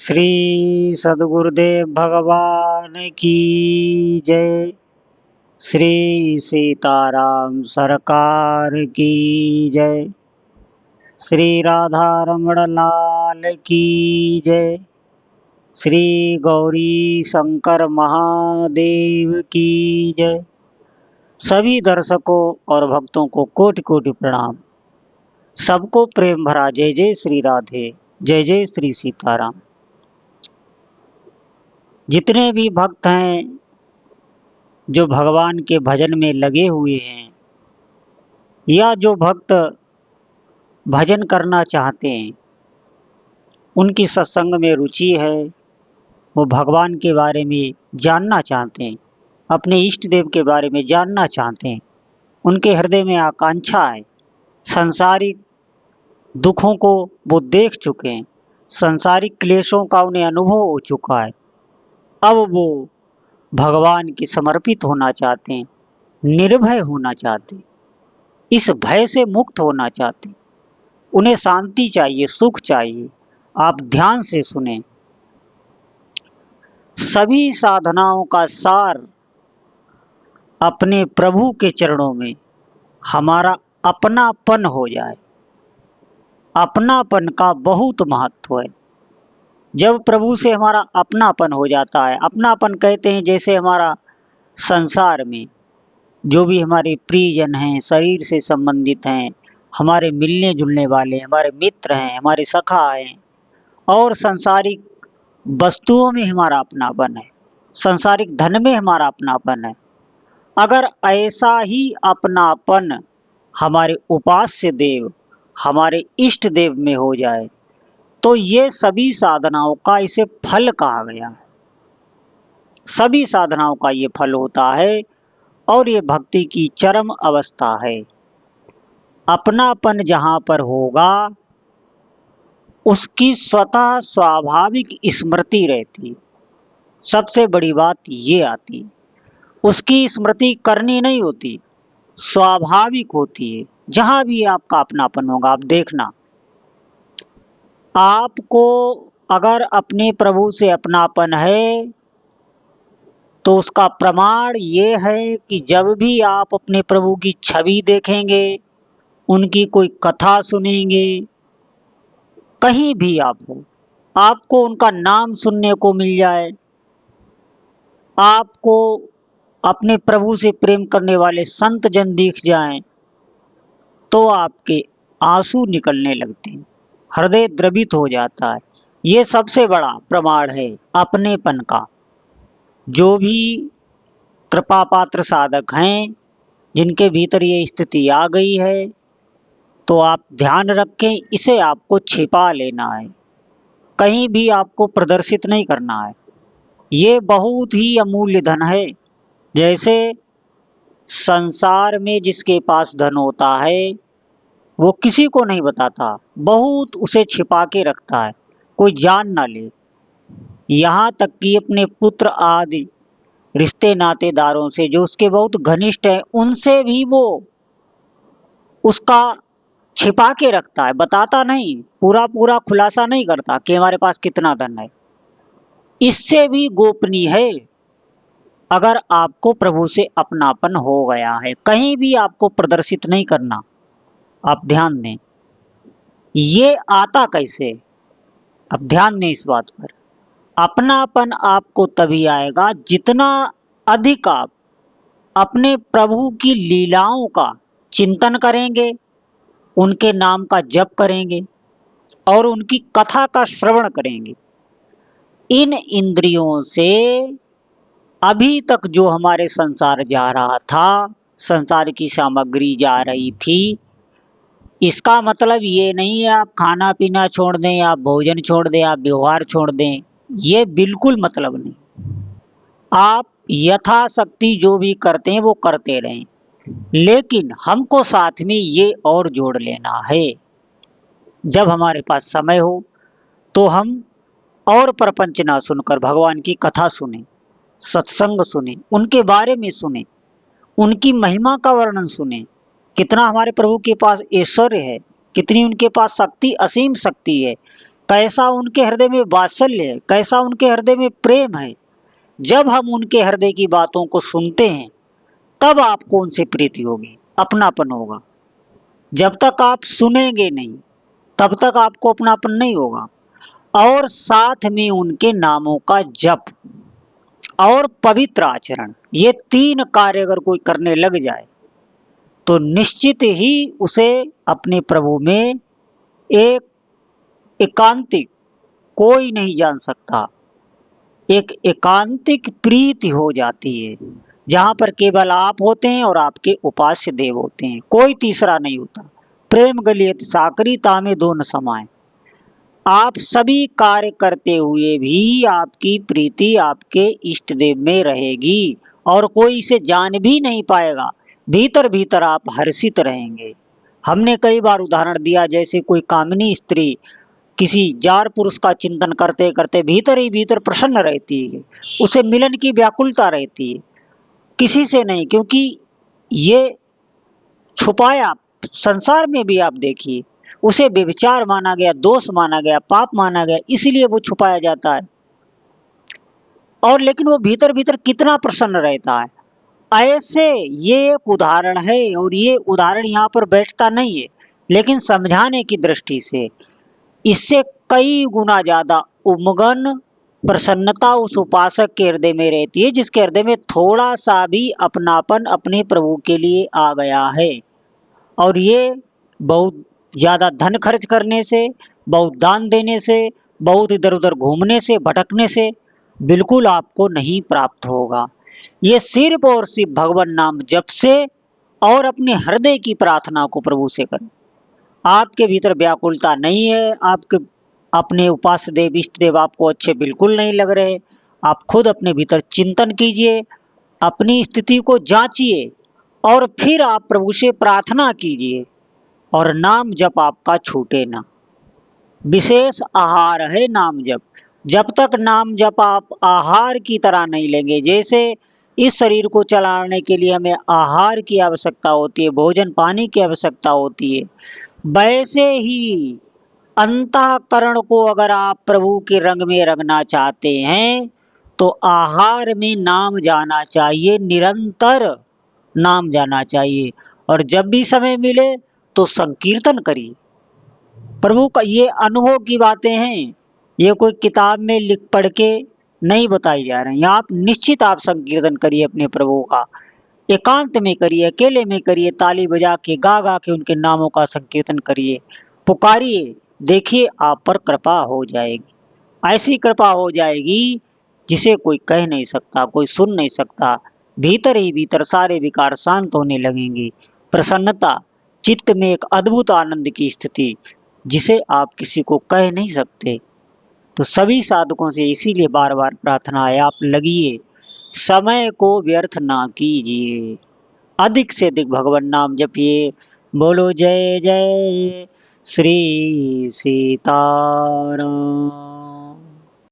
श्री सद्गुरुदेव भगवान की जय। श्री सीताराम सरकार की जय। श्री राधा रमण लाल की जय। श्री गौरी शंकर महादेव की जय। सभी दर्शकों और भक्तों को कोटि कोटि प्रणाम। सबको प्रेम भरा जय जय श्री राधे, जय जय श्री सीताराम। जितने भी भक्त हैं जो भगवान के भजन में लगे हुए हैं या जो भक्त भजन करना चाहते हैं, उनकी सत्संग में रुचि है, वो भगवान के बारे में जानना चाहते हैं, अपने इष्ट देव के बारे में जानना चाहते हैं, उनके हृदय में आकांक्षा है, संसारिक दुखों को वो देख चुके हैं, संसारिक क्लेशों का उन्हें अनुभव हो चुका है, अब वो भगवान के समर्पित होना चाहते हैं, निर्भय होना चाहते हैं, इस भय से मुक्त होना चाहते हैं, उन्हें शांति चाहिए, सुख चाहिए। आप ध्यान से सुने। सभी साधनाओं का सार अपने प्रभु के चरणों में हमारा अपनापन हो जाए। अपनापन का बहुत महत्व है। जब प्रभु से हमारा अपनापन हो जाता है, अपनापन कहते हैं जैसे हमारा संसार में जो भी हमारे प्रियजन हैं, शरीर से संबंधित हैं, हमारे मिलने जुलने वाले, हमारे मित्र हैं, हमारे सखा हैं, और संसारिक वस्तुओं में हमारा अपनापन है, संसारिक धन में हमारा अपनापन है। अगर ऐसा ही अपनापन हमारे उपास्य देव, हमारे इष्ट देव में हो जाए तो ये सभी साधनाओं का इसे फल कहा गया है। सभी साधनाओं का ये फल होता है और ये भक्ति की चरम अवस्था है। अपनापन जहाँ पर होगा उसकी स्वतः स्वाभाविक स्मृति रहती। सबसे बड़ी बात ये आती, उसकी स्मृति करनी नहीं होती, स्वाभाविक होती है। जहाँ भी आपका अपनापन होगा, आप देखना, आपको अगर अपने प्रभु से अपनापन है तो उसका प्रमाण ये है कि जब भी आप अपने प्रभु की छवि देखेंगे, उनकी कोई कथा सुनेंगे, कहीं भी आप हो, आपको उनका नाम सुनने को मिल जाए, आपको अपने प्रभु से प्रेम करने वाले संत जन दिख जाएं, तो आपके आंसू निकलने लगते हैं, हृदय द्रवित हो जाता है। ये सबसे बड़ा प्रमाण है अपनेपन का। जो भी कृपा पात्र साधक हैं, जिनके भीतर ये स्थिति आ गई है, तो आप ध्यान रखें, इसे आपको छिपा लेना है, कहीं भी आपको प्रदर्शित नहीं करना है। ये बहुत ही अमूल्य धन है। जैसे संसार में जिसके पास धन होता है वो किसी को नहीं बताता, बहुत उसे छिपा के रखता है, कोई जान ना ले। यहाँ तक कि अपने पुत्र आदि रिश्ते नातेदारों से जो उसके बहुत घनिष्ठ हैं, उनसे भी वो उसका छिपा के रखता है, बताता नहीं, पूरा पूरा खुलासा नहीं करता कि हमारे पास कितना धन है। इससे भी गोपनीय है। अगर आपको प्रभु से अपनापन हो गया है, कहीं भी आपको प्रदर्शित नहीं करना। आप ध्यान दें, ये आता कैसे? अब ध्यान दें इस बात पर। अपनापन आपको तभी आएगा जितना अधिक आप अपने प्रभु की लीलाओं का चिंतन करेंगे, उनके नाम का जप करेंगे और उनकी कथा का श्रवण करेंगे। इन इंद्रियों से अभी तक जो हमारे संसार जा रहा था, संसार की सामग्री जा रही थी, इसका मतलब ये नहीं है आप खाना पीना छोड़ दें, आप भोजन छोड़ दें, आप व्यवहार छोड़ दें, ये बिल्कुल मतलब नहीं। आप यथाशक्ति जो भी करते हैं वो करते रहें, लेकिन हमको साथ में ये और जोड़ लेना है, जब हमारे पास समय हो तो हम और प्रपंच ना सुनकर भगवान की कथा सुने, सत्संग सुने, उनके बारे में सुने, उनकी महिमा का वर्णन सुने, कितना हमारे प्रभु के पास ऐश्वर्य है, कितनी उनके पास शक्ति, असीम शक्ति है, कैसा उनके हृदय में वात्सल्य है, कैसा उनके हृदय में प्रेम है। जब हम उनके हृदय की बातों को सुनते हैं तब आपको उनसे प्रीति होगी, अपनापन होगा। जब तक आप सुनेंगे नहीं तब तक आपको अपनापन नहीं होगा। और साथ में उनके नामों का जप और पवित्र आचरण, ये 3 कार्य अगर कोई करने लग जाए तो निश्चित ही उसे अपने प्रभु में एक एकांतिक, कोई नहीं जान सकता, एक एकांतिक प्रीति हो जाती है, जहां पर केवल आप होते हैं और आपके उपास्य देव होते हैं, कोई तीसरा नहीं होता। प्रेम गलियत साकरी तामे दो न समाए। आप सभी कार्य करते हुए भी आपकी प्रीति आपके इष्ट देव में रहेगी और कोई इसे जान भी नहीं पाएगा। भीतर भीतर आप हर्षित रहेंगे। हमने कई बार उदाहरण दिया, जैसे कोई कामिनी स्त्री किसी जार पुरुष का चिंतन करते करते भीतर ही भीतर प्रसन्न रहती है, उसे मिलन की व्याकुलता रहती है, किसी से नहीं, क्योंकि ये छुपाया। संसार में भी आप देखिए, उसे व्यभिचार माना गया, दोष माना गया, पाप माना गया, इसलिए वो छुपाया जाता है। और लेकिन वो भीतर भीतर कितना प्रसन्न रहता है। ऐसे ये एक उदाहरण है, और ये उदाहरण यहाँ पर बैठता नहीं है, लेकिन समझाने की दृष्टि से इससे कई गुना ज्यादा उमगन प्रसन्नता उस उपासक के हृदय में रहती है, जिसके हृदय में थोड़ा सा भी अपनापन अपने प्रभु के लिए आ गया है। और ये बहुत ज्यादा धन खर्च करने से, बहुत दान देने से, बहुत इधर उधर घूमने से, भटकने से बिल्कुल आपको नहीं प्राप्त होगा। ये सिर्फ और सिर्फ भगवान नाम जप से और अपने हृदय की प्रार्थना को प्रभु से करें। आपके भीतर व्याकुलता नहीं है, आपके अपने उपास्य देव इष्ट देव आपको अच्छे बिल्कुल नहीं लग रहे, आप खुद अपने भीतर चिंतन कीजिए, अपनी स्थिति को जांचिए और फिर आप प्रभु से प्रार्थना कीजिए। और नाम जप आपका छूटे ना। विशेष आहार है नाम जप। जब तक नाम जप आप आहार की तरह नहीं लेंगे, जैसे इस शरीर को चलाने के लिए हमें आहार की आवश्यकता होती है, भोजन पानी की आवश्यकता होती है, वैसे ही अंतःकरण को अगर आप प्रभु के रंग में रंगना चाहते हैं तो आहार में नाम जाना चाहिए, निरंतर नाम जाना चाहिए। और जब भी समय मिले तो संकीर्तन करिए। प्रभु का ये अनुभव की बातें हैं, ये कोई किताब में लिख पढ़ के नहीं बताई जा रही हैं। आप निश्चित आप संकीर्तन करिए अपने प्रभु का, एकांत में करिए, अकेले में करिए, ताली बजा के गा गा के उनके नामों का संकीर्तन करिए, पुकारिए, देखिए आप पर कृपा हो जाएगी। ऐसी कृपा हो जाएगी जिसे कोई कह नहीं सकता, कोई सुन नहीं सकता। भीतर ही भीतर सारे विकार शांत होने लगेंगे, प्रसन्नता, चित्त में एक अद्भुत आनंद की स्थिति जिसे आप किसी को कह नहीं सकते। तो सभी साधकों से इसीलिए बार बार प्रार्थना है, आप लगिए, समय को व्यर्थ ना कीजिए, अधिक से अधिक भगवान नाम जपिए। बोलो जय जय श्री सीताराम।